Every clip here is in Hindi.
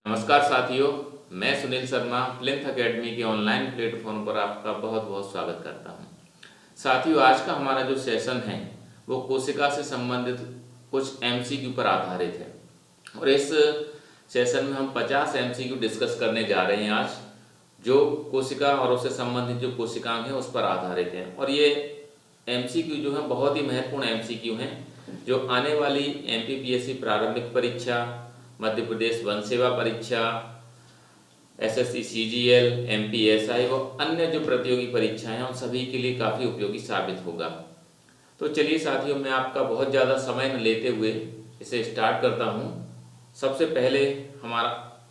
नमस्कार साथियों, मैं सुनील शर्मा प्लिंथ एकेडमी के ऑनलाइन प्लेटफॉर्म पर आपका बहुत बहुत स्वागत करता हूं। साथियों, आज का हमारा जो सेशन है वो कोशिका से संबंधित कुछ एमसीक्यू पर आधारित है और इस सेशन में हम 50 एमसीक्यू डिस्कस करने जा रहे हैं आज, जो कोशिका और उससे संबंधित जो कोशिकाएं हैं उस पर आधारित हैं। और ये एमसीक्यू जो है बहुत ही महत्वपूर्ण एमसीक्यू हैं, जो आने वाली एमपीपीएससी प्रारंभिक परीक्षा, मध्य प्रदेश वन सेवा परीक्षा, एसएससी सीजीएल, एमपीएसआई व अन्य जो प्रतियोगी परीक्षाएं हैं उन सभी के लिए काफ़ी उपयोगी साबित होगा। तो चलिए साथियों, मैं आपका बहुत ज़्यादा समय न लेते हुए इसे स्टार्ट करता हूं। सबसे पहले हमारा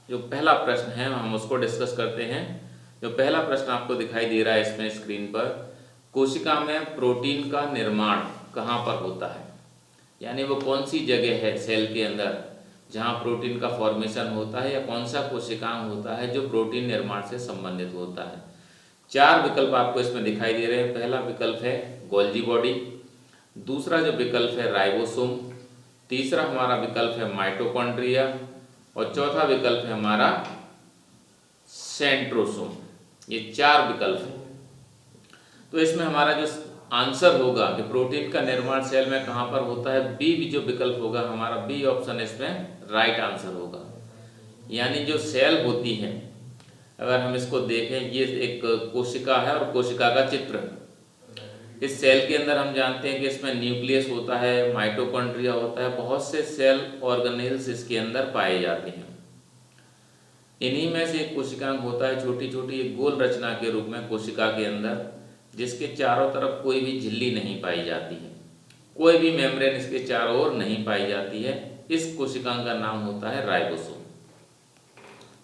जो पहला प्रश्न है हम उसको डिस्कस करते हैं। जो पहला प्रश्न आपको दिखाई दे रहा है इसमें स्क्रीन पर, कोशिका में प्रोटीन का निर्माण कहाँ पर होता है, यानी वो कौन सी जगह है सेल के अंदर जहाँ प्रोटीन का फॉर्मेशन होता है, या कौन सा कोशिकांग होता है जो प्रोटीन निर्माण से संबंधित होता है। 4 विकल्प आपको इसमें दिखाई दे रहे हैं। पहला विकल्प है गोल्जी बॉडी, दूसरा जो विकल्प है राइबोसोम, तीसरा हमारा विकल्प है माइटोकॉन्ड्रिया और चौथा विकल्प है हमारा सेंट्रोसोम। ये 4 विकल्प हैं। तो इसमें हमारा जो आंसर होगा कि प्रोटीन का निर्माण सेल में कहाँ पर होता है, बी भी जो विकल्प होगा हमारा, बी ऑप्शन इसमें राइट आंसर होगा। यानी जो सेल होती है, अगर हम इसको देखें, ये एक कोशिका है और कोशिका का चित्र। इस सेल के अंदर हम जानते हैं कि इसमें न्यूक्लियस होता है, माइटोकॉन्ड्रिया होता है, बहुत से सेल ऑर्गेनेल्स इसके अंदर पाए जाते हैं। इन्हीं में से एक कोशिकांग होता है छोटी छोटी एक गोल रचना के रूप में कोशिका के अंदर, जिसके चारों तरफ कोई भी झिल्ली नहीं पाई जाती है, कोई भी मेम्ब्रेन इसके चारों ओर नहीं पाई जाती है। इस कोशिकांग का नाम होता है राइबोसोम।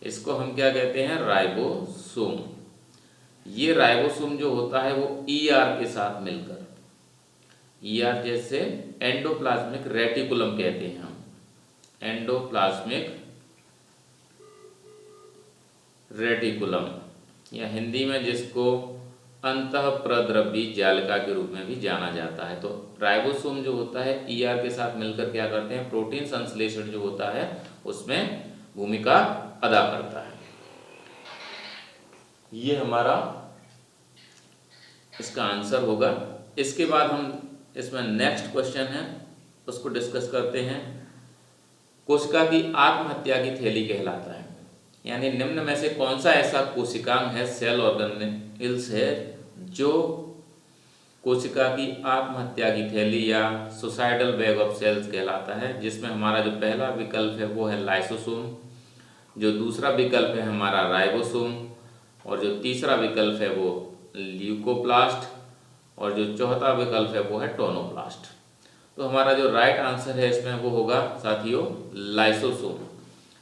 इसको हम क्या कहते हैं, राइबोसोम। ये राइबोसोम जो होता है वो ईआर के साथ मिलकर, ईआर जैसे एंडोप्लाज्मिक रेटिकुलम कहते हैं हम, एंडोप्लाज्मिक रेटिकुलम, या हिंदी में जिसको अंतःप्रद्रवी जालिका के रूप में भी जाना जाता है। तो राइबोसोम जो होता है ईआर के साथ मिलकर क्या करते हैं, प्रोटीन संश्लेषण जो होता है उसमें भूमिका अदा करता है। ये हमारा इसका आंसर होगा। इसके बाद हम इसमें नेक्स्ट क्वेश्चन है उसको डिस्कस करते हैं। कोशिका की आत्महत्या की थैली कहलाता है, यानी निम्न में से कौन सा ऐसा कोशिकांग है, सेल ऑर्गेनेल्स है, जो कोशिका की आत्महत्या की थैली या सुसाइडल बैग ऑफ सेल्स कहलाता है। जिसमें हमारा जो पहला विकल्प है वो है लाइसोसोम, जो दूसरा विकल्प है हमारा राइबोसोम, और जो तीसरा विकल्प है वो ल्यूकोप्लास्ट, और जो चौथा विकल्प है वो है टोनोप्लास्ट। तो हमारा जो राइट आंसर है इसमें वो होगा साथियों लाइसोसोम।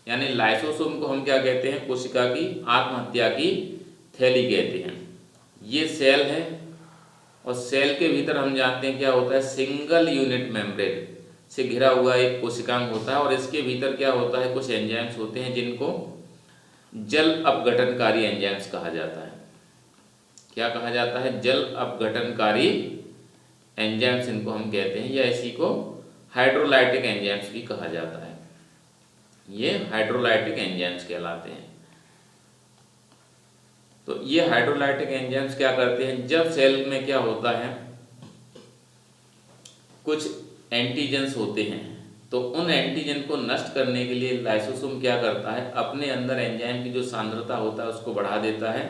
यानी लाइसोसोम को हम क्या कहते हैं, कोशिका की आत्महत्या की थैली कहते हैं। ये सेल है और सेल के भीतर हम जानते हैं क्या होता है, सिंगल यूनिट मेम्ब्रेन से घिरा हुआ एक कोशिकांग होता है, और इसके भीतर क्या होता है, कुछ एंजाइम्स होते हैं जिनको जल अपघटनकारी एंजाइम्स कहा जाता है। क्या कहा जाता है, जल अपघटनकारी एंजाइम्स इनको हम कहते हैं, या इसी को हाइड्रोलाइटिक एंजाइम्स भी कहा जाता है। ये हाइड्रोलाइटिक एंजाइम्स कहलाते हैं। तो ये हाइड्रोलाइटिक एंजाइम्स क्या करते हैं, जब सेल में क्या होता है, कुछ एंटीजेंस होते हैं, तो उन एंटीजन को नष्ट करने के लिए लाइसोसोम क्या करता है, अपने अंदर एंजाइम की जो सांद्रता होता है उसको बढ़ा देता है,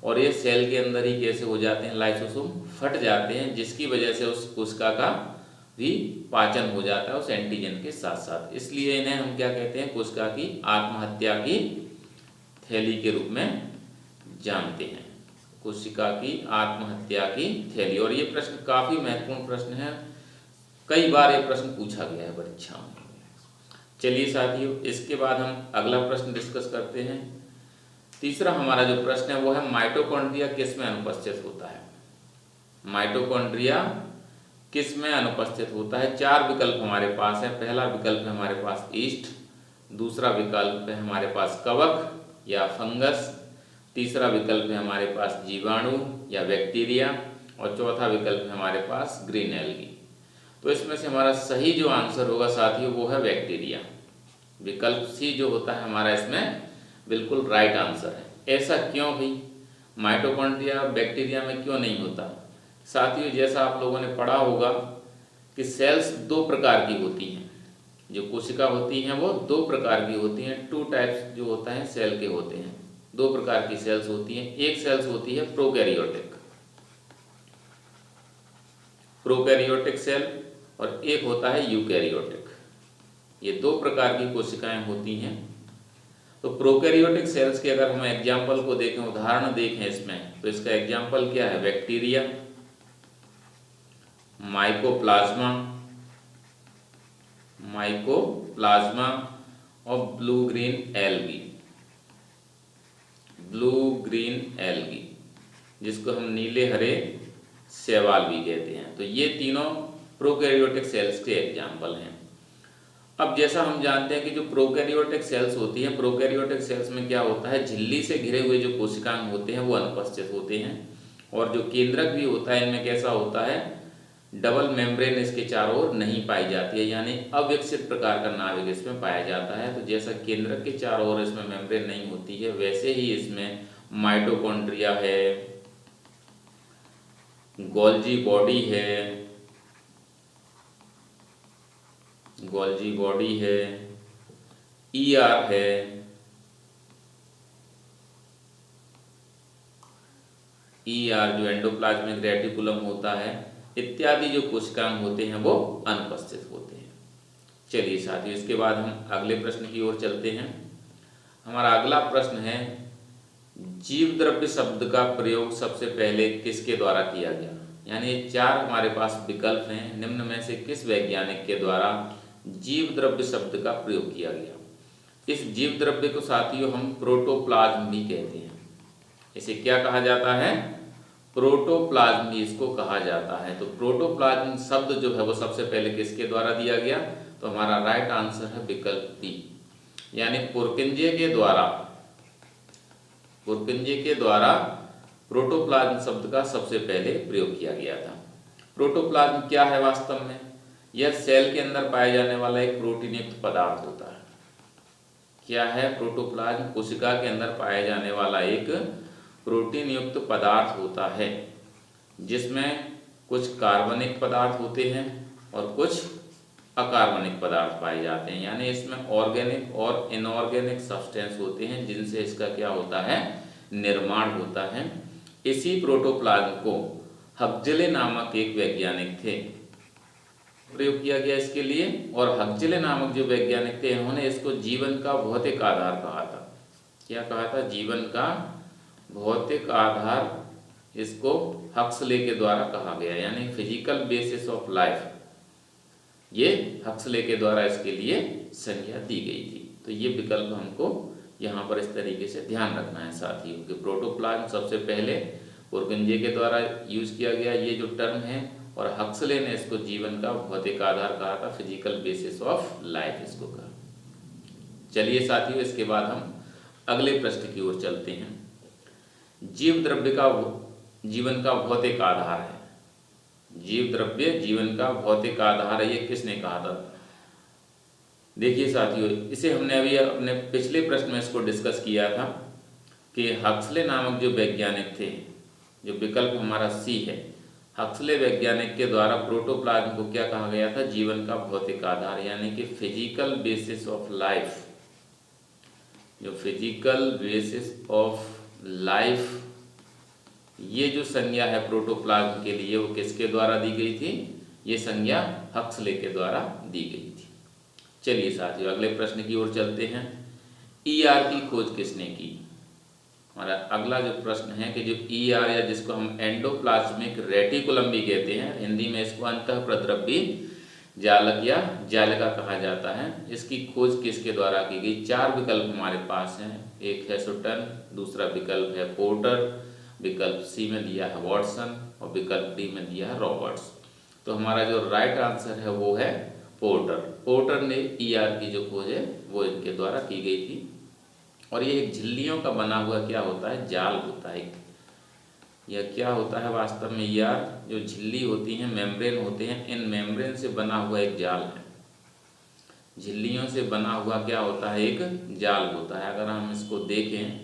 और ये सेल के अंदर ही कैसे हो जाते हैं, लाइसोसोम फट जाते हैं, जिसकी वजह से उस कोशिका का भी पाचन हो जाता है उस एंटीजन के साथ साथ। इसलिए इन्हें हम क्या कहते हैं, कोशिका की आत्महत्या की थैली के रूप में जानते हैं, कोशिका की आत्महत्या की थैली। और ये प्रश्न काफी महत्वपूर्ण प्रश्न है, कई बार ये प्रश्न पूछा गया है परीक्षा में। चलिए साथियों, इसके बाद हम अगला प्रश्न डिस्कस करते हैं। तीसरा हमारा जो प्रश्न है वो है माइटोकॉन्ड्रिया किस में अनुपस्थित होता है, माइटोकॉन्ड्रिया किस में अनुपस्थित होता है। 4 विकल्प हमारे पास है। पहला विकल्प है हमारे पास ईस्ट, दूसरा विकल्प है हमारे पास कवक या फंगस, तीसरा विकल्प है हमारे पास जीवाणु या बैक्टीरिया, और चौथा विकल्प है हमारे पास ग्रीन एल्गी। तो इसमें से हमारा सही जो आंसर होगा साथियों वो है बैक्टीरिया। विकल्प सी जो होता है हमारा इसमें बिल्कुल राइट आंसर है। ऐसा क्यों भाई, माइटोकॉन्ड्रिया बैक्टीरिया में क्यों नहीं होता? साथियों, जैसा आप लोगों ने पढ़ा होगा कि सेल्स दो प्रकार की होती हैं, जो कोशिका होती हैं वो दो प्रकार की होती हैं, टू टाइप्स जो होता है सेल के होते हैं, दो प्रकार की सेल्स होती हैं। एक सेल्स होती है प्रोकैरियोटिक सेल और एक होता है यूकैरियोटिक। ये दो प्रकार की कोशिकाएं होती हैं। तो प्रोकैरियोटिक सेल्स के अगर हम एग्जाम्पल को देखें, उदाहरण देखें इसमें, तो इसका एग्जाम्पल क्या है? बैक्टीरिया, माइकोप्लाज्मा और ब्लू ग्रीन एल्गी, जिसको हम नीले हरे शैवाल भी कहते हैं। तो ये तीनों प्रोकैरियोटिक सेल्स के एग्जाम्पल हैं। अब जैसा हम जानते हैं कि जो प्रोकैरियोटिक सेल्स होती हैं, प्रोकैरियोटिक सेल्स में क्या होता है, झिल्ली से घिरे हुए जो कोशिकाएं होते हैं वो अनुपस्थित होते हैं, और जो केंद्रक भी होता है इनमें कैसा होता है, डबल मेम्ब्रेन इसके चारों ओर नहीं पाई जाती है, यानी अविकसित प्रकार का नाभिक इसमें पाया जाता है। तो जैसा केंद्रक के चारों ओर इसमें मेम्ब्रेन नहीं होती है, वैसे ही इसमें माइटोकॉन्ड्रिया है, गोल्जी बॉडी है, ईआर है, जो एंडोप्लाज्मिक रेटिकुलम होता है, इत्यादि जो कोशिकाएं होते हैं वो अनुपस्थित होते हैं। चलिए साथियों, इसके बाद हम अगले प्रश्न की ओर चलते हैं। हमारा अगला प्रश्न है, जीव द्रव्य शब्द का प्रयोग सबसे पहले किसके द्वारा किया गया? यानी चार हमारे पास विकल्प हैं, निम्न में से किस वैज्ञानिक के द्वारा जीव द्रव्य शब्द का प्रयोग किया गया? इस जीव द्रव्य को साथियों हम प्रोटोप्लाज्म भी कहते हैं। इसे क्या कहा जाता है? प्रोटोप्लाज्म भी इसको कहा जाता है। तो प्रोटोप्लाज्म शब्द जो है वो सबसे पहले किसके द्वारा दिया गया? तो हमारा राइट आंसर है विकल्प बी, यानी पुरकिंजे के द्वारा प्रोटोप्लाज्म शब्द का सबसे पहले प्रयोग किया गया था। प्रोटोप्लाज्म क्या है वास्तव में? यह सेल के अंदर पाए जाने वाला एक प्रोटीन युक्त पदार्थ होता है। क्या है प्रोटोप्लाज्म? कोशिका के अंदर पाए जाने वाला एक प्रोटीन युक्त पदार्थ होता है, जिसमें कुछ कार्बनिक पदार्थ होते हैं और कुछ अकार्बनिक पदार्थ पाए जाते हैं, यानी इसमें ऑर्गेनिक और इनऑर्गेनिक सब्सटेंस होते हैं, जिनसे इसका क्या होता है, निर्माण होता है। इसी प्रोटोप्लाज्म को हक्सले नामक एक वैज्ञानिक थे, प्रयोग किया गया इसके लिए, और हक्सले नामक जो वैज्ञानिक थे उन्होंने इसको जीवन का भौतिक आधार कहा था। क्या कहा था? जीवन का भौतिक आधार इसको हक्सले के द्वारा कहा गया, यानी फिजिकल बेसिस ऑफ लाइफ, ये हक्सले के द्वारा इसके लिए संज्ञा दी गई थी। तो ये विकल्प हमको यहाँ पर इस तरीके से ध्यान रखना है साथियों कि प्रोटोप्लाज्म सबसे पहले पुरकिंजे के द्वारा यूज किया गया ये जो टर्म है, और हक्सले ने इसको जीवन का भौतिक आधार कहा था, फिजिकल बेसिस ऑफ लाइफ इसको कहा। चलिए साथियों, इसके बाद हम अगले प्रश्न की ओर चलते हैं। जीव द्रव्य का जीवन का भौतिक आधार है। जीव द्रव्य जीवन का भौतिक आधार है, ये किसने कहा था? देखिए साथियों, इसे हमने अभी अपने पिछले प्रश्न में इसको डिस्कस किया था कि हक्सले नामक जो वैज्ञानिक थे, जो विकल्प हमारा सी है, हक्सले वैज्ञानिक के द्वारा प्रोटोप्लाज्म को क्या कहा गया था? जीवन का भौतिक आधार, यानी कि फिजिकल बेसिस ऑफ लाइफ। जो फिजिकल बेसिस ऑफ लाइफ, ये जो संज्ञा है प्रोटोप्लाज्म के लिए वो किसके द्वारा दी गई थी? ये संज्ञा हक्सले के द्वारा दी गई थी। चलिए साथियों, अगले प्रश्न की ओर चलते हैं। ईआर की खोज किसने की? हमारा अगला जो प्रश्न है कि जो ईआर, या जिसको हम एंडोप्लाज्मिक रेटिकुलम भी कहते हैं, हिंदी में इसको अंतःप्रद्रव्य जालक या जालिका कहा जाता है, इसकी खोज किसके द्वारा की गई? चार विकल्प हमारे पास हैं। एक है सुटन, दूसरा विकल्प है पोर्टर, विकल्प सी में दिया है वॉटसन, और विकल्प डी में दिया है रॉबर्ट्स। तो हमारा जो राइट आंसर है वो है पोर्टर। पोर्टर ने ईआर की जो खोज है वो इनके द्वारा की गई थी। और ये एक झिल्लियों का बना हुआ क्या होता है? जाल होता है। यह क्या होता है वास्तव में? ईआर जो झिल्ली होती हैं, मेम्ब्रेन होते हैं, इन मेम्ब्रेन से बना हुआ एक जाल है, झिल्लियों से बना हुआ क्या होता है, एक जाल होता है। अगर हम इसको देखें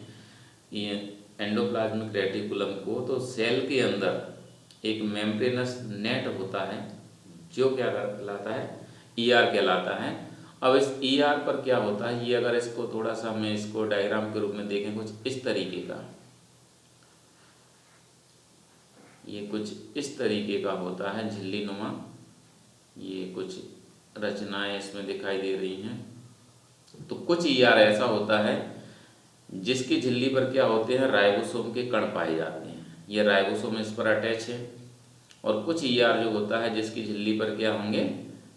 ये एंडोप्लाज्मिक रेटिकुलम को, तो सेल के अंदर एक मेम्ब्रेनस नेट होता है जो क्या कहलाता है, ईआर कहलाता है। अब इस ईआर पर क्या होता है, ये अगर इसको थोड़ा सा हमें इसको डायग्राम के रूप में देखें कुछ इस तरीके का, ये कुछ इस तरीके का होता है झिल्ली नुमा, ये कुछ रचनाएं इसमें दिखाई दे रही हैं। तो कुछ ईआर ऐसा होता है जिसकी झिल्ली पर क्या होते हैं, राइबोसोम के कण पाए जाते हैं, ये राइबोसोम इस पर अटैच है। और कुछ ईआर जो होता है जिसकी झिल्ली पर क्या होंगे,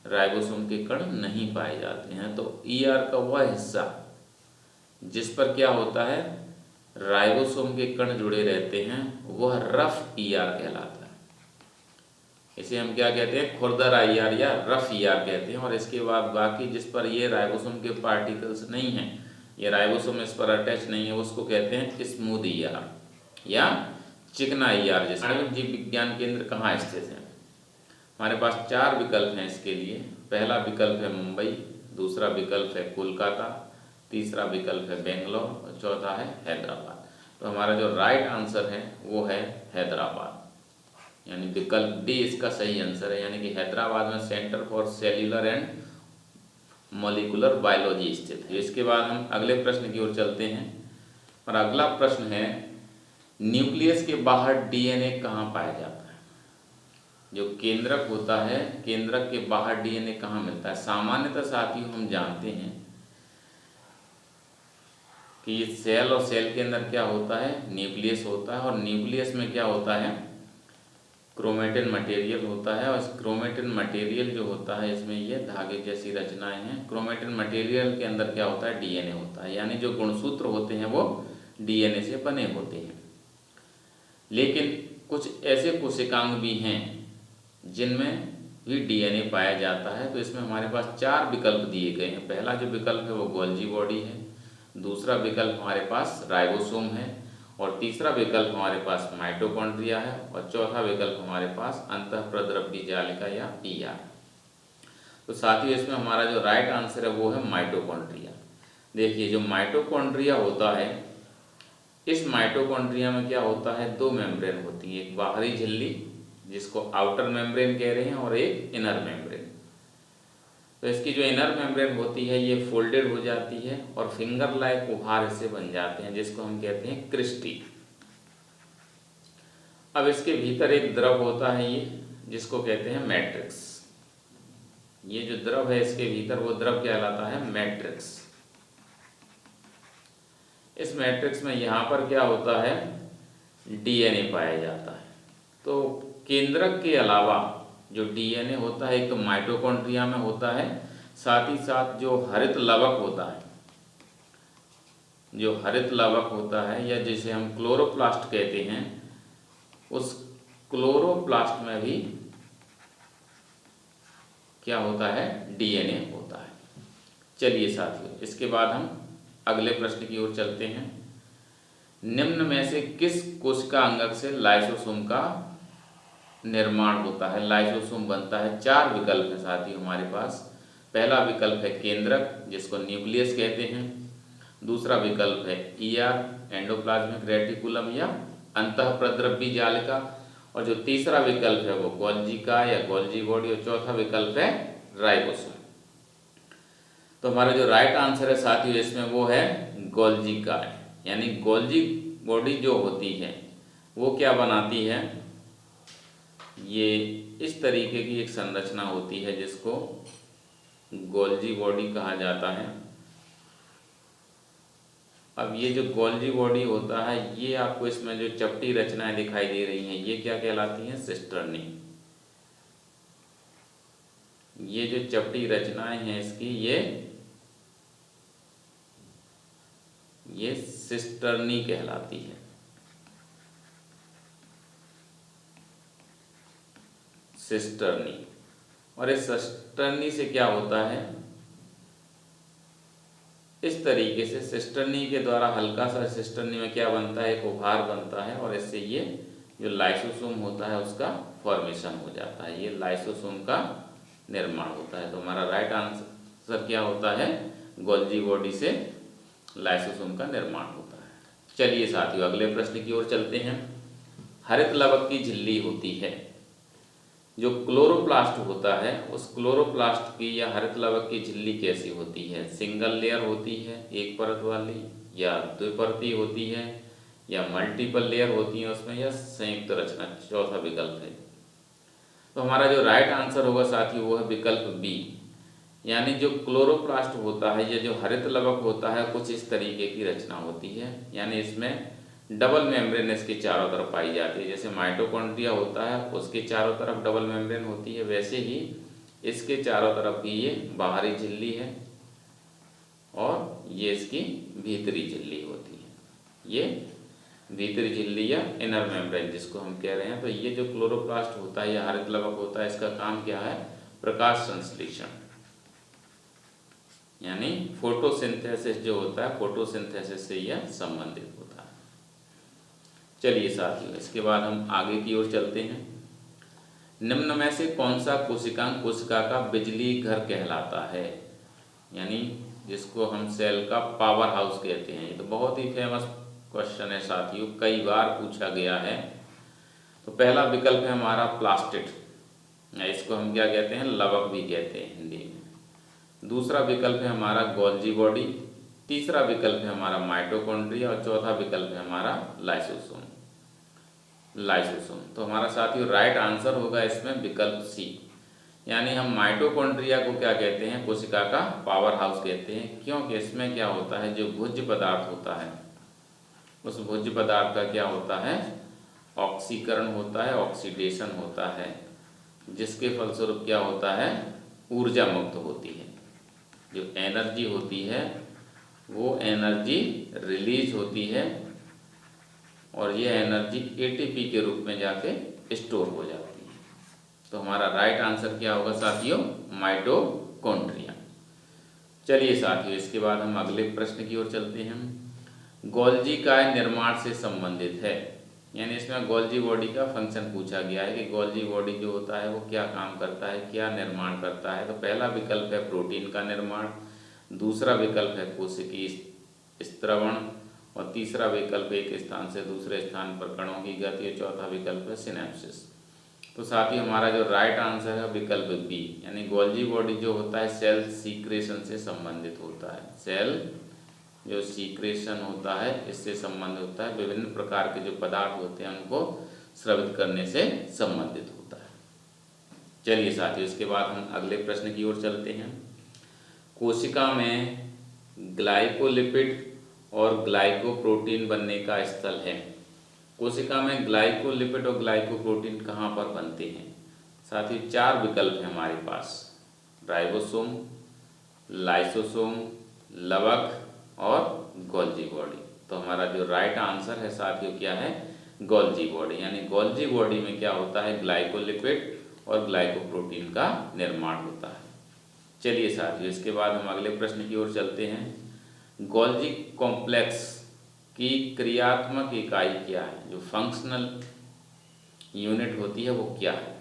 राइबोसोम के कण नहीं पाए जाते हैं। तो ईआर का वह हिस्सा जिस पर क्या होता है, राइबोसोम के कण जुड़े रहते हैं, वह रफ ईआर कहलाता है। इसे हम क्या कहते हैं, खुरदरा ईआर या रफ ईआर कहते हैं। और इसके बाद बाकी जिस पर ये राइबोसोम के पार्टिकल्स नहीं हैं, ये राइबोसोम इस पर अटैच नहीं है, उसको कहते हैं स्मूथ ईआर या चिकना ईआर। जैसे आणविक जीव विज्ञान केंद्र कहाँ स्थित है, हमारे पास 4 विकल्प हैं इसके लिए। पहला विकल्प है मुंबई, दूसरा विकल्प है कोलकाता, तीसरा विकल्प है बेंगलोर और चौथा है हैदराबाद। तो हमारा जो राइट आंसर है वो है हैदराबाद, यानी विकल्प डी इसका सही आंसर है। यानी कि हैदराबाद में centre for cellular and molecular biology स्थित है। इसके बाद हम अगले प्रश्न की ओर चलते हैं और अगला प्रश्न है, न्यूक्लियस के बाहर डीएनए कहाँ पाया जाता है। जो केंद्रक होता है, केंद्रक के बाहर डीएनए कहाँ मिलता है। सामान्यतः साथियों हम जानते हैं कि ये सेल और सेल के अंदर क्या होता है, न्यूक्लियस होता है। और न्यूक्लियस में क्या होता है, क्रोमेटिन मटेरियल होता है। और इस क्रोमेटिन मटेरियल जो होता है, इसमें ये धागे जैसी रचनाएं हैं। क्रोमेटिन मटेरियल के अंदर क्या होता है, डीएनए होता है। यानी जो गुणसूत्र होते हैं वो डीएनए से बने होते हैं। लेकिन कुछ ऐसे कोशिकांग भी हैं जिनमें भी डीएनए पाया जाता है। तो इसमें हमारे पास 4 विकल्प दिए गए हैं। पहला जो विकल्प है वो गोल्जी बॉडी है, दूसरा विकल्प हमारे पास राइबोसोम है, और तीसरा विकल्प हमारे पास माइटोकॉन्ड्रिया है, और चौथा विकल्प हमारे पास अंतःप्रद्रव्य जालिका या ईआर। तो साथियों इसमें हमारा जो राइट आंसर है वो है माइटोकॉन्ड्रिया। देखिए जो माइटोकॉन्ड्रिया होता है, इस माइटोकॉन्ड्रिया में क्या होता है, 2 मेम्ब्रेन होती है, एक बाहरी झिल्ली जिसको आउटर मेम्ब्रेन कह रहे हैं और एक इनर मेम्ब्रेन। तो इसकी जो इनर मेम्ब्रेन होती है ये फोल्डेड हो जाती है और फिंगर लाइक उभार हिस्से बन जाते हैं जिसको हम कहते हैं क्रिस्टी। अब इसके भीतर एक द्रव होता है ये, जिसको कहते हैं मैट्रिक्स। ये जो द्रव है इसके भीतर, वो द्रव कहलाता है मैट्रिक्स। इस मैट्रिक्स में यहाँ पर क्या होता है, डीएनए पाया जाता है। तो केंद्रक के अलावा जो डीएनए होता है, एक तो माइटोकॉन्ड्रिया में होता है, साथ ही साथ जो हरित लवक होता है, जो हरित लवक होता है या जिसे हम क्लोरोप्लास्ट कहते हैं, उस क्लोरोप्लास्ट में भी क्या होता है, डीएनए होता है। चलिए साथियों इसके बाद हम अगले प्रश्न की ओर चलते हैं। निम्न में से किस कोशिका अंगक से लाइसोसोम का निर्माण होता है, लाइसोसोम बनता है। 4 विकल्प है साथियों हमारे पास। पहला विकल्प है केंद्रक जिसको न्यूक्लियस कहते हैं, दूसरा विकल्प है ईआर एंडोप्लाज्मिक रेटिकुलम या अंतःप्रद्रव्य जालिका, और जो तीसरा विकल्प है वो गोल्जिका या गोल्जी बॉडी, और चौथा विकल्प है राइबोसोम। तो हमारा जो राइट आंसर है साथियों इसमें वो है गोल्जिका। यानी गोल्जी बॉडी जो होती है वो क्या बनाती है, ये इस तरीके की एक संरचना होती है जिसको गोल्जी बॉडी कहा जाता है। अब ये जो गोल्जी बॉडी होता है, ये आपको इसमें जो चपटी रचनाएं दिखाई दे रही हैं, ये क्या कहलाती हैं, सिस्टर्नी। ये जो चपटी रचनाएं हैं इसकी, ये सिस्टर्नी कहलाती है। सिस्टर्नी। और इस सिस्टर्नी से क्या होता है, इस तरीके से सिस्टर्नी के द्वारा हल्का सा सिस्टर्नी में क्या बनता है, एक उभार बनता है, और इससे ये जो लाइसोसोम होता है उसका फॉर्मेशन हो जाता है, ये लाइसोसोम का निर्माण होता है। तो हमारा राइट आंसर सर क्या होता है, गोल्जी बॉडी से लाइसोसोम का निर्माण होता है। चलिए साथियों अगले प्रश्न की ओर चलते हैं। हरित लवक की झिल्ली होती है, जो क्लोरोप्लास्ट होता है उस क्लोरोप्लास्ट की या हरित लवक की झिल्ली कैसी होती है? सिंगल लेयर होती है एक परत वाली, या द्विपरतीय होती है, या मल्टीपल लेयर होती है उसमें, या संयुक्त रचना, चौथा विकल्प है। तो हमारा जो राइट आंसर होगा साथियों वो है विकल्प बी, यानी जो क्लोरोप्लास्ट होता है या जो हरित लवक होता है कुछ इस तरीके की रचना होती है, यानी इसमें डबल मेम्ब्रेन इसके चारों तरफ पाई जाती है। जैसे माइटोकॉन्ड्रिया होता है उसके चारों तरफ डबल मेम्ब्रेन होती है, वैसे ही इसके चारों तरफ भी ये बाहरी झिल्ली है और ये इसकी भीतरी झिल्ली होती है, ये भीतरी झिल्ली या इनर मेम्ब्रेन जिसको हम कह रहे हैं। तो ये जो क्लोरोप्लास्ट होता है या हरित लवक होता है इसका काम क्या है? प्रकाश संश्लेषण, यानी फोटोसिंथेसिस जो होता है, फोटोसिंथेसिस से यह संबंधित होता है। चलिए साथियों इसके बाद हम आगे की ओर चलते हैं। निम्न में से कौन सा कोशिकांग कोशिका का बिजली घर कहलाता है? यानी जिसको हम सेल का पावर हाउस कहते हैं। ये तो बहुत ही फेमस क्वेश्चन है साथियों, कई बार पूछा गया है। तो पहला विकल्प है हमारा प्लास्टिड, इसको हम क्या कहते हैं? लवक भी कहते हैं हिंदी में। दूसरा विकल्प है हमारा गोल्जी बॉडी, तीसरा विकल्प है हमारा माइटोकॉन्ड्रिया और चौथा विकल्प है हमारा लाइसोसोम। तो हमारा साथियों राइट आंसर होगा इसमें विकल्प सी, यानी हम माइटोकॉन्ड्रिया को क्या कहते हैं? कोशिका का पावर हाउस कहते हैं, क्योंकि इसमें क्या होता है जो भोज्य पदार्थ होता है उस भोज्य पदार्थ का क्या होता है? ऑक्सीकरण होता है, ऑक्सीडेशन होता है, जिसके फलस्वरूप क्या होता है? ऊर्जा मुक्त होती है। जो एनर्जी होती है वो एनर्जी रिलीज होती है और ये एनर्जी एटीपी के रूप में जाके स्टोर हो जाती है। तो हमारा राइट आंसर क्या होगा साथियों? माइटोकॉन्ड्रिया। चलिए साथियों इसके बाद हम अगले प्रश्न की ओर चलते हैं। गोल्जी काय निर्माण से संबंधित है, यानी इसमें गोल्जी बॉडी का फंक्शन पूछा गया है कि गोल्जी बॉडी जो होता है वो क्या काम करता है, क्या निर्माण करता है। तो पहला विकल्प है प्रोटीन का निर्माण, दूसरा विकल्प है कोशिकीय स्त्रवण और तीसरा विकल्प एक स्थान से दूसरे स्थान पर कणों की गति और चौथा विकल्प है सिनेप्सिस। तो साथ ही हमारा जो राइट आंसर है विकल्प बी, यानी गोल्जी बॉडी जो होता है सेल सीक्रेशन से संबंधित होता है। सेल जो सीक्रेशन होता है इससे संबंधित होता है, विभिन्न प्रकार के जो पदार्थ होते हैं उनको स्रावित करने से संबंधित होता है। चलिए साथियों इसके बाद हम अगले प्रश्न की ओर चलते हैं। कोशिका में ग्लाइकोलिपिड और ग्लाइकोप्रोटीन बनने का स्थल है। कोशिका में ग्लाइकोलिपिड और ग्लाइकोप्रोटीन कहाँ पर बनते हैं? साथ ही चार विकल्प हैं हमारे पास, राइबोसोम, लाइसोसोम, लवक और गोल्जी बॉडी। तो हमारा जो राइट आंसर है साथियों क्या है? गोल्जी बॉडी, यानी गोल्जी बॉडी में क्या होता है? ग्लाइकोलिपिड और ग्लाइकोप्रोटीन का निर्माण होता है। चलिए साथियों इसके बाद हम अगले प्रश्न की ओर चलते हैं। गोल्जी कॉम्प्लेक्स की क्रियात्मक इकाई क्या है? जो फंक्शनल यूनिट होती है वो क्या है?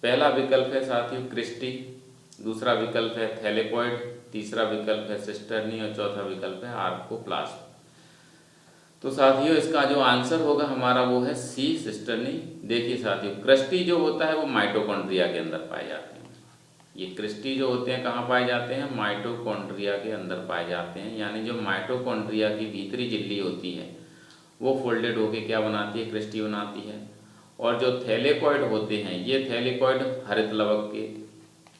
पहला विकल्प है साथियों क्रिस्टी, दूसरा विकल्प है थैलेकॉइड, तीसरा विकल्प है सिस्टर्नी और चौथा विकल्प है आर्कोप्लास्ट। तो साथियों इसका जो आंसर होगा हमारा वो है सी, सिस्टर्नी। देखिए साथियों क्रिस्टी जो होता है वो माइटोकॉन्ड्रिया के अंदर पाए जाते हैं। ये क्रिस्टी जो होते हैं कहाँ पाए जाते हैं? माइटोकॉन्ड्रिया के अंदर पाए जाते हैं, यानी जो माइटोकॉन्ड्रिया की भीतरी झिल्ली होती है वो फोल्डेड होके क्या बनाती है? क्रिस्टी बनाती है। और जो थैलेकॉइड होते हैं ये थैलेकॉइड हरित लवक के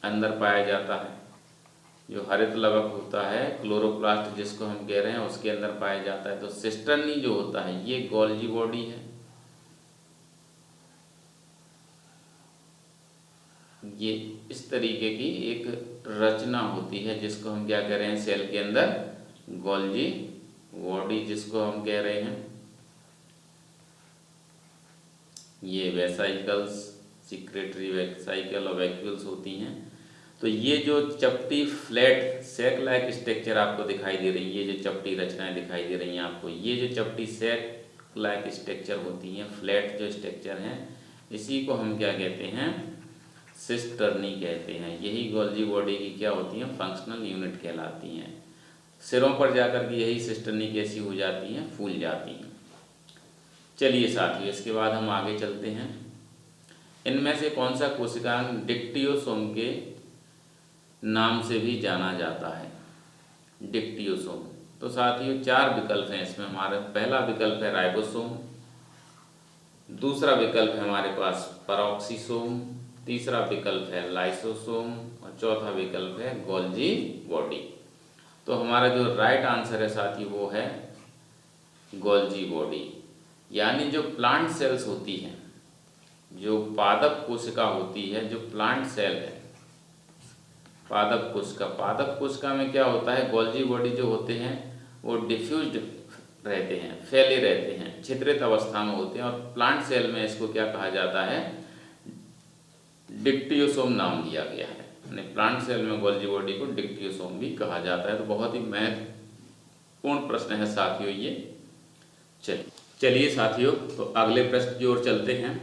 अंदर पाया जाता है। जो हरित लवक होता है क्लोरोप्लास्ट जिसको हम कह रहे हैं उसके अंदर पाया जाता है। तो सिस्टर्नी जो होता है ये गोल्जी बॉडी है, ये इस तरीके की एक रचना होती है जिसको हम क्या कह रहे हैं सेल के अंदर? गोल्जी बॉडी जिसको हम कह रहे हैं। ये वेसाइकल्स, सिक्रेटरी वेसाइकल और वैक्यूल्स होती हैं। तो ये जो चपटी फ्लैट सैक लाइक स्ट्रक्चर आपको दिखाई दे रही है, ये जो चपटी रचनाएं दिखाई दे रही हैं आपको, ये जो चपटी सैक लाइक स्ट्रक्चर होती हैं, फ्लैट जो स्ट्रक्चर हैं, इसी को हम क्या कहते हैं? सिस्टर्नी कहते हैं। यही गोल्जी बॉडी की क्या होती हैं, फंक्शनल यूनिट कहलाती हैं। सिरों पर जाकर के यही सिस्टर्नी कैसी हो जाती हैं, फूल जाती हैं। चलिए साथियों, इसके बाद हम आगे चलते हैं। इनमें से कौन सा कोशिकांग डिक्टियोसोम के नाम से भी जाना जाता है, डिक्टियोसोम। तो साथियों 4 विकल्प हैं इसमें हमारे। पहला विकल्प है राइबोसोम, दूसरा विकल्प है हमारे पास पेरोक्सीसोम, तीसरा विकल्प है लाइसोसोम और चौथा विकल्प है गोल्जी बॉडी। तो हमारा जो राइट आंसर है साथी वो है गोल्जी बॉडी। यानी जो प्लांट सेल्स होती हैं, जो पादप कोशिका होती है, जो प्लांट सेल है, पादप कोशिका में क्या होता है, गोल्जी बॉडी जो होते हैं वो डिफ्यूज्ड रहते हैं, फैले रहते हैं, छिद्रित अवस्था में होते हैं। और प्लांट सेल में इसको क्या कहा जाता है, डिक्टियोसोम नाम दिया गया है। यानी प्लांट सेल में गोल्जी बॉडी को डिक्टियोसोम भी कहा जाता है। तो बहुत ही महत्वपूर्ण प्रश्न है साथियों ये। चलिए साथियों, तो अगले प्रश्न की ओर चलते हैं।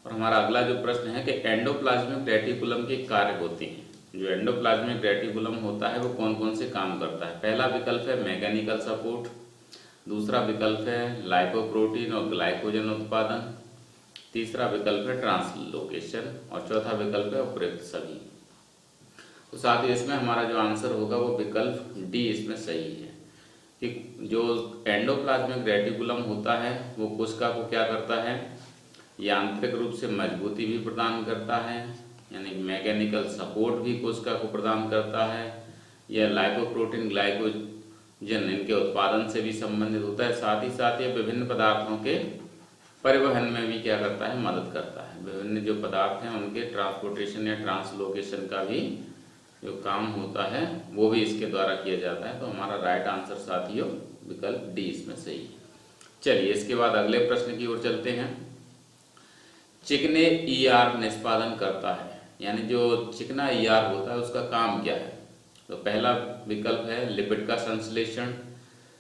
और हमारा अगला जो प्रश्न है कि एंडोप्लाज्मिक रेटिकुलम के कार्य होते हैं। जो एंडोप्लाज्मिक रेटिकुलम होता है वो कौन कौन से काम करता है। पहला विकल्प है मैकेनिकल सपोर्ट, दूसरा विकल्प है लाइपोप्रोटीन और ग्लाइकोजन उत्पादन, तीसरा विकल्प है ट्रांसलोकेशन और चौथा विकल्प है उपयुक्त सभी। तो साथ ही इसमें हमारा जो आंसर होगा वो विकल्प डी इसमें सही है कि जो एंडोप्लाज्मिक रेटिकुलम होता है वो कोशिका को क्या करता है, यांत्रिक रूप से मजबूती भी प्रदान करता है, यानी मैकेनिकल सपोर्ट भी कोशिका को प्रदान करता है। यह लाइपोप्रोटीन ग्लाइकोजन इनके उत्पादन से भी संबंधित होता है। साथ ही साथ ये विभिन्न पदार्थों के परिवहन में भी क्या करता है, मदद करता है। विभिन्न जो पदार्थ हैं उनके ट्रांसपोर्टेशन या ट्रांसलोकेशन का भी जो काम होता है वो भी इसके द्वारा किया जाता है। तो हमारा राइट आंसर साथियों विकल्प डी इसमें सही है। चलिए इसके बाद अगले प्रश्न की ओर चलते हैं। चिकने ईआर निष्पादन करता है, यानी जो चिकना ईआर होता है उसका काम क्या है। तो पहला विकल्प है लिपिड का संश्लेषण,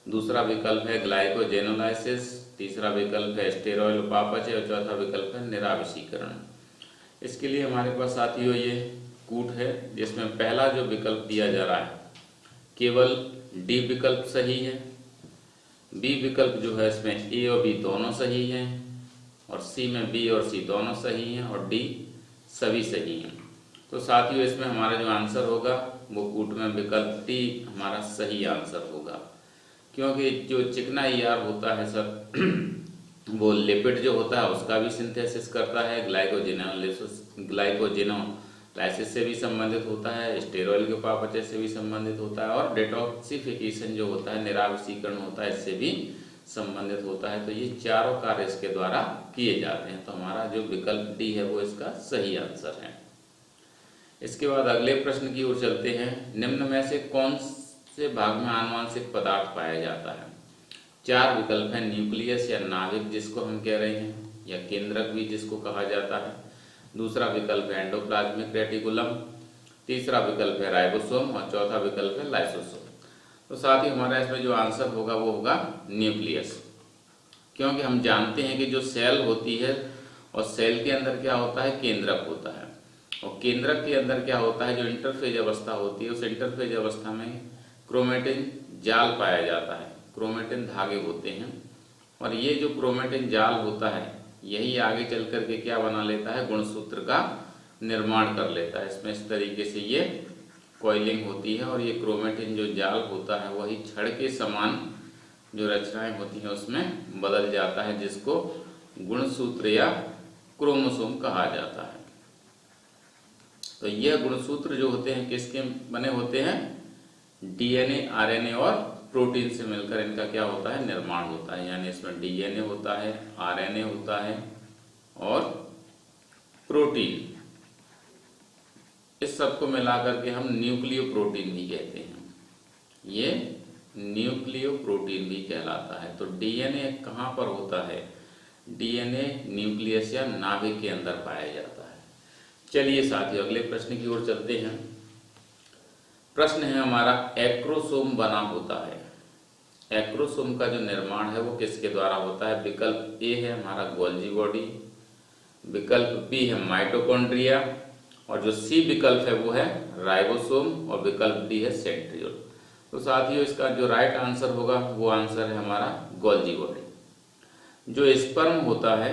दूसरा विकल्प है ग्लाइकोजेनोलाइसिस, तीसरा विकल्प है स्टेरॉयल उपापचय और चौथा विकल्प है निरावशीकरण। इसके लिए हमारे पास साथियों ये कूट है जिसमें पहला जो विकल्प दिया जा रहा है केवल डी विकल्प सही है, बी विकल्प जो है इसमें ए और बी दोनों सही हैं और सी में बी और सी दोनों सही हैं और डी सभी सही हैं। तो साथियों इसमें हमारा जो आंसर होगा वो कूट में विकल्प डी हमारा सही आंसर होगा, क्योंकि जो चिकना ईआर होता है सर वो लिपिड जो होता है उसका भी सिंथेसिस करता है, ग्लाइकोजेनोलाइसिस से भी संबंधित होता है, स्टेरॉयल के उपापचय से भी संबंधित होता है और डिटॉक्सिफिकेशन जो होता है, निरावशीकरण होता है, इससे भी संबंधित होता है। तो ये चारों कार्य इसके द्वारा किए जाते हैं। तो हमारा जो विकल्प डी है वो इसका सही आंसर है। इसके बाद अगले प्रश्न की ओर चलते हैं। निम्न में से कौन से भाग में आनुवंशिक पदार्थ पाया जाता है। 4 विकल्प है न्यूक्लियस या नाभिक जिसको हम कह रहे हैं, या केंद्रक भी जिसको कहा जाता है, दूसरा विकल्प है एंडोप्लाज्मिक रेटिकुलम, तीसरा विकल्प है राइबोसोम और चौथा विकल्प है लाइसोसोम। तो साथ ही हमारा इसमें जो आंसर होगा वो होगा न्यूक्लियस, क्योंकि हम जानते हैं कि जो सेल होती है और सेल के अंदर क्या होता है, केंद्रक होता है और केंद्रक के अंदर क्या होता है, जो इंटरफेज अवस्था होती है उस इंटरफेज अवस्था में क्रोमेटिन जाल पाया जाता है, क्रोमेटिन धागे होते हैं और ये जो क्रोमेटिन जाल होता है यही आगे चल करके क्या बना लेता है, गुणसूत्र का निर्माण कर लेता है। इसमें इस तरीके से ये कॉइलिंग होती है और ये क्रोमेटिन जो जाल होता है वही छड़ के समान जो रचनाएं होती हैं उसमें बदल जाता है, जिसको गुणसूत्र या क्रोमोसोम कहा जाता है। तो यह गुणसूत्र जो होते हैं किसके बने होते हैं, डीएनए, आरएनए और प्रोटीन से मिलकर इनका क्या होता है, निर्माण होता है। यानी इसमें डीएनए होता है, आरएनए होता है और प्रोटीन, इस सब को मिलाकर के हम न्यूक्लियो प्रोटीन भी कहते हैं। ये न्यूक्लियो प्रोटीन भी कहलाता है। तो डीएनए कहाँ पर होता है, डीएनए न्यूक्लियस या नाभिक के अंदर पाया जाता है। चलिए साथियों अगले प्रश्न की ओर चलते हैं। प्रश्न है हमारा एक्रोसोम बना होता है। एक्रोसोम का जो निर्माण है वो किसके द्वारा होता है। विकल्प ए है हमारा गोल्जी बॉडी, विकल्प बी है माइटोकॉन्ड्रिया और जो सी विकल्प है वो है राइबोसोम और विकल्प डी है सेंट्रियोल। तो साथियों इसका जो राइट आंसर होगा वो आंसर है हमारा गोल्जी बॉडी। जो स्पर्म होता है,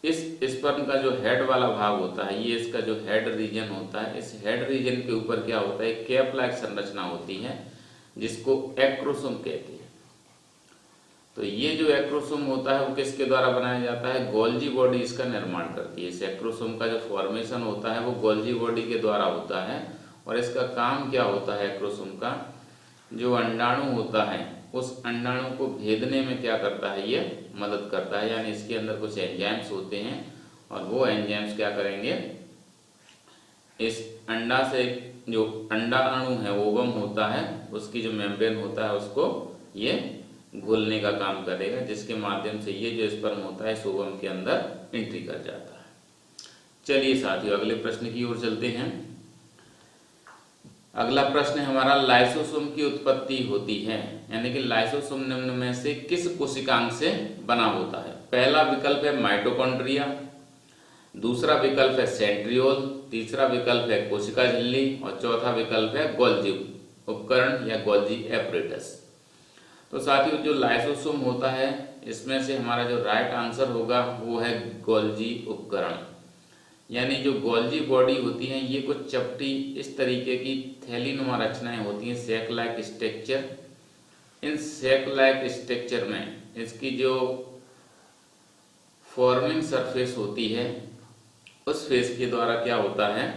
इस स्पर्म का जो हेड वाला भाग होता है, ये इसका जो हेड रीजन होता है, इस हेड रीजन के ऊपर क्या होता है, कैप लाइक संरचना होती है जिसको एक्रोसोम कहते हैं। तो ये जो एक्रोसोम होता है वो किसके द्वारा बनाया जाता है, गोल्जी बॉडी इसका निर्माण करती है। इस एक्रोसोम का जो फॉर्मेशन होता है वो गोल्जी बॉडी के द्वारा होता है। और इसका काम क्या होता है, एक्रोसोम का जो अंडाणु होता है उस अंडाणु को भेदने में क्या करता है, ये मदद करता है। यानी इसके अंदर कुछ एंजाइम्स होते हैं और वो एंजाइम्स क्या करेंगे, इस अंडा से जो अंडाणु है ओवम होता है उसकी जो मेम्ब्रेन होता है उसको ये घोलने का काम करेगा, जिसके माध्यम से ये जो स्पर्म होता है इस ओवम के अंदर एंट्री कर जाता है। चलिए साथियों अगले प्रश्न की ओर चलते हैं। अगला प्रश्न है हमारा, लाइसोसोम की उत्पत्ति होती है, यानी कि लाइसोसोम निम्न में से किस कोशिकांग से बना होता है। पहला विकल्प है माइटोकॉन्ड्रिया, दूसरा विकल्प है सेंट्रियोल, तीसरा विकल्प है कोशिका झिल्ली और चौथा विकल्प है गोल्जी उपकरण या गोल्जी एपरेटस। तो साथियों जो लाइसोसोम होता है इसमें से हमारा जो राइट आंसर होगा वो है गोल्जी उपकरण। यानी जो गोल्जी बॉडी होती है ये कुछ चपटी इस तरीके की थैलीनुमा रचनाएं होती हैं, सैक लाइक स्ट्रक्चर। इन सैक लाइक स्ट्रक्चर में इसकी जो फॉर्मिंग सरफेस होती है उस फेस के द्वारा क्या होता है,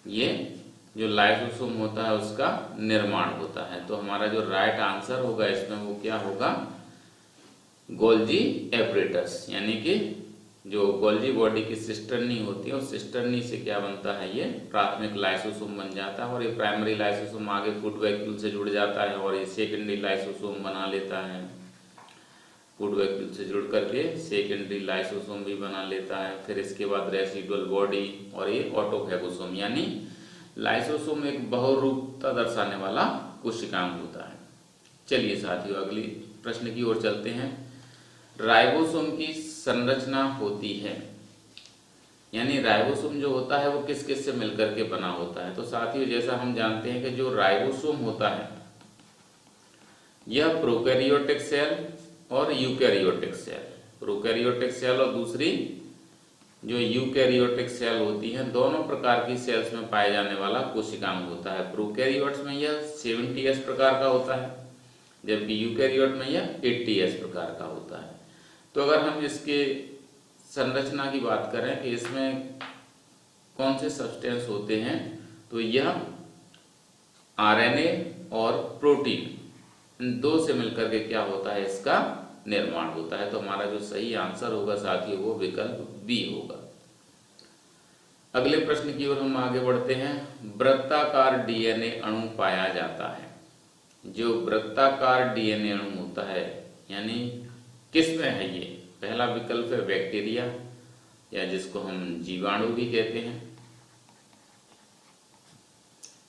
ये जो लाइसोसोम होता है उसका निर्माण होता है। तो हमारा जो राइट आंसर होगा इसमें वो क्या होगा, गोल्जी एपरेटस। यानी कि जो गोल्जी बॉडी की सिस्टर्नी होती है उस सिस्टर्नी से क्या बनता है, ये प्राथमिक लाइसोसोम बन जाता है और ये प्राइमरी लाइसोसोम आगे फूड वैक्यूल से जुड़ जाता है और ये सेकेंडरी लाइसोसोम बना लेता है। फूड वैक्यूल से जुड़ करके सेकेंडरी लाइसोसोम भी बना लेता है। फिर इसके बाद रेसिडुअल बॉडी और ये ऑटोफैगोसोम। यानी लाइसोसोम एक बहुरूपता दर्शाने वाला कोशिकांग होता है। चलिए साथियों अगली प्रश्न की ओर चलते हैं। राइबोसोम की संरचना होती है, यानी राइबोसोम जो होता है वो किस किस से मिलकर के बना होता है। तो साथियों जैसा हम जानते हैं कि जो राइबोसोम होता है यह प्रोकैरियोटिक सेल और यूकैरियोटिक सेल, प्रोकैरियोटिक सेल और दूसरी जो यूकैरियोटिक सेल होती है, दोनों प्रकार की सेल्स में पाए जाने वाला कोशिकांग होता है। प्रोकैरियोट्स में यह 70S प्रकार का होता है जबकि यूकैरियोट में यह 80S प्रकार का होता है। तो अगर हम इसके संरचना की बात करें कि इसमें कौन से सब्सटेंस होते हैं, तो यह आरएनए और प्रोटीन इन दो से मिलकर के क्या होता है, इसका निर्माण होता है। तो हमारा जो सही आंसर होगा साथियों वो विकल्प बी होगा। अगले प्रश्न की ओर हम आगे बढ़ते हैं। वृत्ताकार डीएनए अणु पाया जाता है। जो वृत्ताकार डीएनए अणु होता है यानी किसमें है ये, पहला विकल्प है बैक्टीरिया या जिसको हम जीवाणु भी कहते हैं।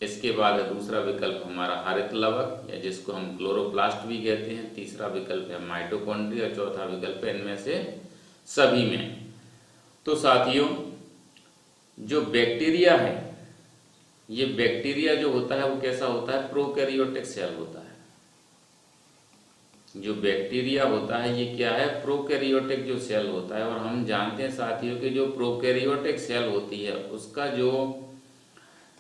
इसके बाद है दूसरा विकल्प हमारा हरित लवक या जिसको हम क्लोरोप्लास्ट भी कहते हैं। तीसरा विकल्प है माइटोकॉन्ड्रिया और चौथा विकल्प है इनमें से सभी में। तो साथियों जो बैक्टीरिया है, ये बैक्टीरिया जो होता है वो कैसा होता है, प्रोकैरियोटिक सेल होता है। जो बैक्टीरिया होता है ये क्या है, प्रोकैरियोटिक जो सेल होता है। और हम जानते हैं साथियों कि जो प्रोकैरियोटिक सेल होती है उसका जो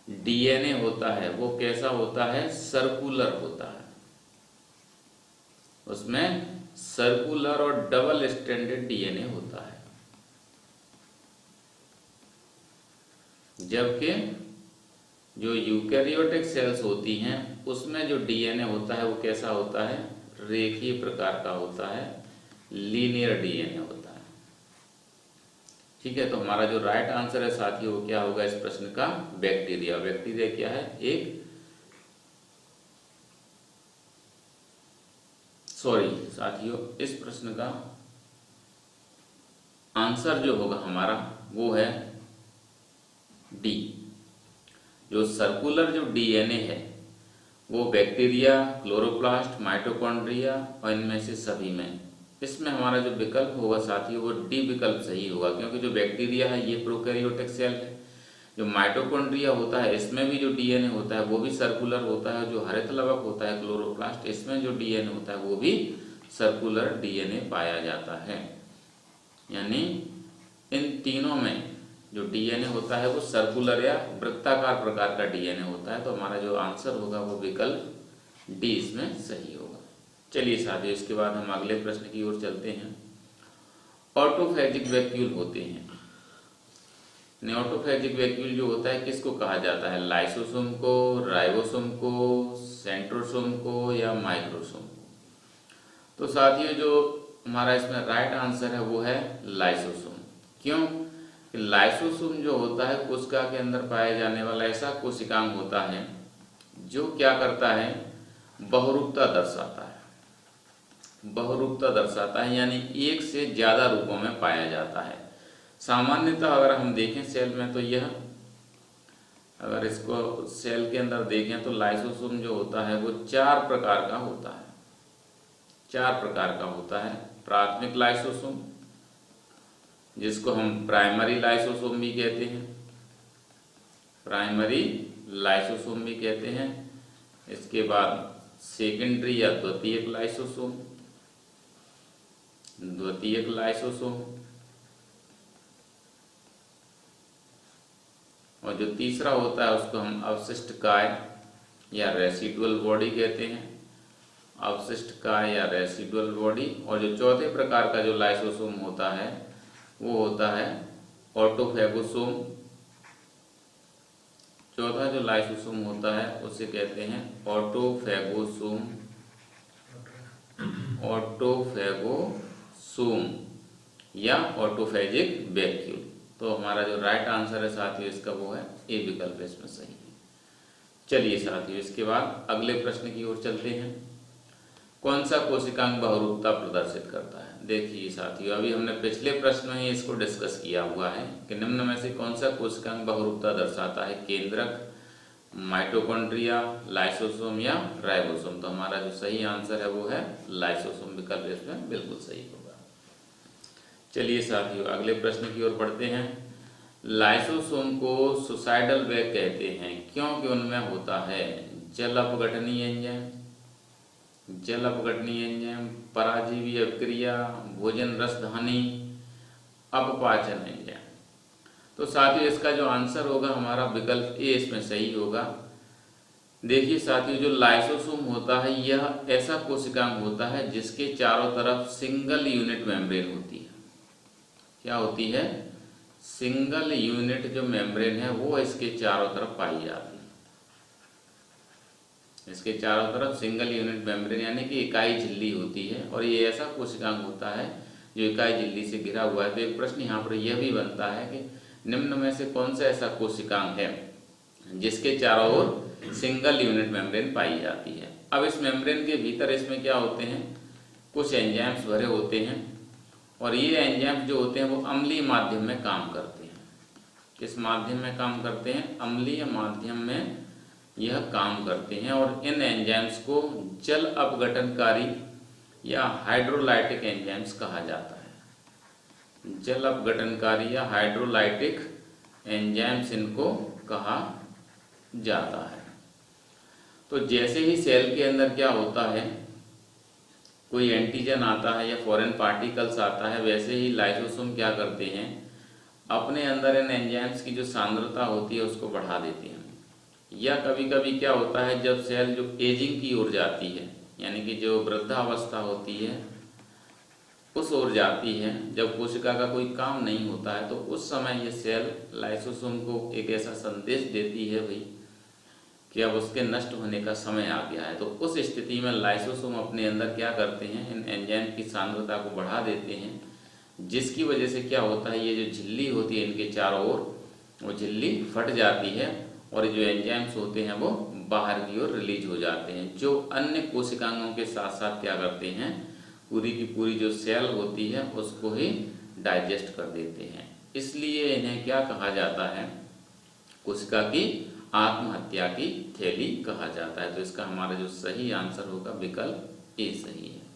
डीएनए होता है वो कैसा होता है, सर्कुलर होता है। उसमें सर्कुलर और डबल स्ट्रैंडेड डीएनए होता है। जबकि जो यूकैरियोटिक सेल्स होती हैं उसमें जो डीएनए होता है वो कैसा होता है, रेखीय प्रकार का होता है, लीनियर डीएनए होता है। ठीक है, तो हमारा जो राइट आंसर है साथियों वो क्या होगा इस प्रश्न का, बैक्टीरिया। बैक्टीरिया क्या है, एक साथियों इस प्रश्न का आंसर जो होगा हमारा वो है डी। जो सर्कुलर जो डीएनए है वो बैक्टीरिया, क्लोरोप्लास्ट, माइटोकॉन्ड्रिया और इनमें से सभी में, इसमें हमारा जो विकल्प होगा साथियों वो डी विकल्प सही होगा। क्योंकि जो बैक्टीरिया है ये प्रोकैरियोटिक सेल है जो माइटोकॉन्ड्रिया होता है इसमें भी जो डीएनए होता है वो भी सर्कुलर होता है। जो हरित लवक होता है क्लोरोप्लास्ट, इसमें जो डीएनए होता है वो भी सर्कुलर डीएनए पाया जाता है। यानी इन तीनों में जो डीएनए होता है वो सर्कुलर या वृत्ताकार प्रकार का डीएनए होता है। तो हमारा जो आंसर होगा वो विकल्प डी इसमें सही होगा। चलिए साथियों, इसके बाद हम अगले प्रश्न की ओर चलते हैं। ऑटोफैजिक वैक्यूल होते हैं। ऑटोफैजिक वैक्यूल जो होता है किसको कहा जाता है? लाइसोसोम को, राइबोसोम को, सेंट्रोसोम को या माइक्रोसोम को? तो साथियों जो हमारा इसमें राइट आंसर है वो है लाइसोसोम। क्यों? कि लाइसोसोम जो होता है कोशिका के अंदर पाया जाने वाला ऐसा कोशिकांग होता है जो क्या करता है? बहुरूपता दर्शाता है। बहुरूपता दर्शाता है यानी एक से ज्यादा रूपों में पाया जाता है। सामान्यतः अगर हम देखें सेल में तो यह, अगर इसको सेल के अंदर देखें तो लाइसोसोम जो होता है वो 4 प्रकार का होता है। 4 प्रकार का होता है। प्राथमिक लाइसोसोम, जिसको हम प्राइमरी लाइसोसोम भी कहते हैं, प्राइमरी लाइसोसोम भी कहते हैं। इसके बाद सेकेंडरी या द्वितीयक लाइसोसोम, द्वितीयक लाइसोसोम, और जो तीसरा होता है उसको हम अवशिष्ट काय या रेसिडुअल बॉडी कहते हैं। अवशिष्ट काय या रेसिडुअल बॉडी। और जो चौथे प्रकार का जो लाइसोसोम होता है वो होता है ऑटोफैगोसोम। चौथा जो लाइसोसोम होता है उसे कहते हैं ऑटोफैगोसोम। ऑटोफैगोसोम या ऑटोफैजिक वैक्यूल। तो हमारा जो राइट आंसर है साथियों इसका वो है ए विकल्प इसमें सही है। चलिए साथियों, इसके बाद अगले प्रश्न की ओर चलते हैं। कौन सा कोशिकांग बहुरूपता प्रदर्शित करता है? देखिए साथियों, अभी हमने पिछले प्रश्न में इसको डिस्कस किया हुआ है कि निम्न में से कौन सा कोशिकांग बहुरूपता दर्शाता है? केंद्रक, माइटोकॉन्ड्रिया, लाइसोसोम या राइबोसोम? तो हमारा जो सही आंसर है वो है लाइसोसोम विकल्प इसमें बिल्कुल सही होगा। चलिए साथियों, अगले प्रश्न की ओर बढ़ते हैं। लाइसोसोम को सुसाइडल बैग कहते हैं क्योंकि उनमें होता है जल अपघटनीय एंजाइम, जल अपघटनीय एंजाइम, पराजीवी अभिक्रिया, भोजन रसधानी, अपपाचन एंजाइम। तो साथियों इसका जो आंसर होगा हमारा विकल्प ए इसमें सही होगा। देखिए साथियों, जो लाइसोसोम होता है यह ऐसा कोशिकांग होता है जिसके चारों तरफ सिंगल यूनिट मेम्ब्रेन होती है। क्या होती है? सिंगल यूनिट जो मेम्ब्रेन है वो इसके चारों तरफ पाई जाती है। इसके चारों तरफ सिंगल यूनिट मेम्ब्रेन यानी कि इकाई झिल्ली होती है और ये ऐसा कोशिकांग होता है जो इकाई झिल्ली से घिरा हुआ है। तो एक प्रश्न यहाँ पर यह भी बनता है कि निम्न में से कौन सा ऐसा कोशिकांग है जिसके चारों ओर सिंगल यूनिट मेम्ब्रेन पाई जाती है। अब इस मेम्ब्रेन के भीतर इसमें क्या होते हैं? कुछ एंजाइम्स भरे होते हैं और ये एंजाइम्स जो होते हैं वो अम्लीय माध्यम में काम करते हैं। किस माध्यम में काम करते हैं? अम्लीय माध्यम में यह काम करते हैं और इन एंजाइम्स को जल अपघटनकारी या हाइड्रोलाइटिक एंजाइम्स कहा जाता है। जल अपघटनकारी या हाइड्रोलाइटिक एंजाइम्स इनको कहा जाता है। तो जैसे ही सेल के अंदर क्या होता है, कोई एंटीजन आता है या फॉरेन पार्टिकल्स आता है, वैसे ही लाइसोसोम क्या करते हैं? अपने अंदर इन एंजाइम्स की जो सांद्रता होती है उसको बढ़ा देते हैं। या कभी कभी क्या होता है, जब सेल जो एजिंग की ओर जाती है यानी कि जो वृद्धावस्था होती है उस ओर जाती है, जब कोशिका का कोई काम नहीं होता है, तो उस समय ये सेल लाइसोसोम को एक ऐसा संदेश देती है भाई कि अब उसके नष्ट होने का समय आ गया है। तो उस स्थिति में लाइसोसोम अपने अंदर क्या करते हैं? इन एंजाइम की सांद्रता को बढ़ा देते हैं, जिसकी वजह से क्या होता है, ये जो झिल्ली होती है इनके चारों ओर वो झिल्ली फट जाती है और जो एंजाइम्स होते हैं वो बाहर की ओर रिलीज हो जाते हैं, जो अन्य कोशिकांगों के साथ साथ क्या करते हैं? पूरी की पूरी जो सेल होती है उसको ही डाइजेस्ट कर देते हैं। इसलिए इन्हें क्या कहा जाता है? कोशिका की आत्महत्या की थैली कहा जाता है। तो इसका हमारा जो सही आंसर होगा विकल्प ए सही है।